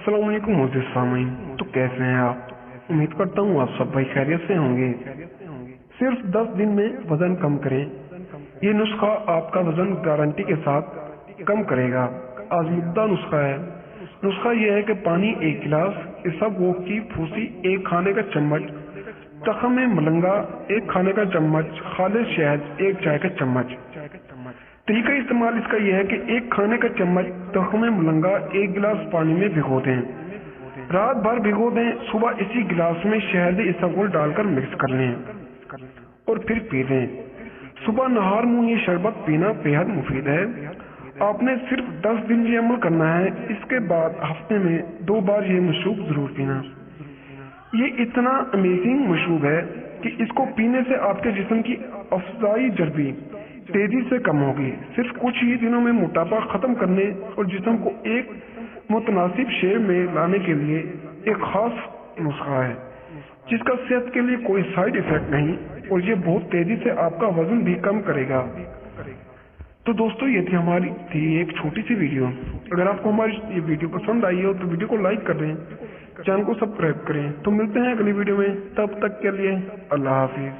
अस्सलाम वालेकुम मोअज़्ज़िज़ सामीन। तो कैसे हैं आप? उम्मीद करता हूँ आप सब भाई खैरियत से होंगे। सिर्फ 10 दिन में वजन कम करें, ये नुस्खा आपका वजन गारंटी के साथ कम करेगा। आजमुद्दा नुस्खा है। नुस्खा ये है कि पानी 1 गिलास, इसबगोल की फूसी 1 खाने का चम्मच, तखम मलंगा 1 खाने का चम्मच, खालिस शहद 1 चाय का चम्मच। तरीका इस्तेमाल इसका यह है कि 1 खाने का चम्मच तखम मलंगा 1 गिलास पानी में भिगो दें, रात भर भिगो दें, सुबह इसी गिलास में शहद इसबगोल डालकर मिक्स कर लें और फिर पी लें। सुबह नहार मुंह ये शरबत पीना बेहद मुफीद है। आपने सिर्फ 10 दिन ये अमल करना है। इसके बाद हफ्ते में 2 बार ये मशरूब जरूर पीना। ये इतना अमेजिंग मशरूब है कि इसको पीने से आपके जिस्म की अफजाई चर्बी तेजी से कम होगी। सिर्फ कुछ ही दिनों में मोटापा खत्म करने और जिस्म को एक मुतनासिब शेप में लाने के लिए एक खास नुस्खा है, जिसका सेहत के लिए कोई साइड इफेक्ट नहीं, और ये बहुत तेजी से आपका वजन भी कम करेगा। तो दोस्तों, ये थी एक छोटी सी वीडियो। अगर आपको हमारी ये वीडियो पसंद आई हो तो वीडियो को लाइक कर दें, चैनल को सब्सक्राइब करें। तो मिलते हैं अगली वीडियो में, तब तक के लिए अल्लाह हाफिज।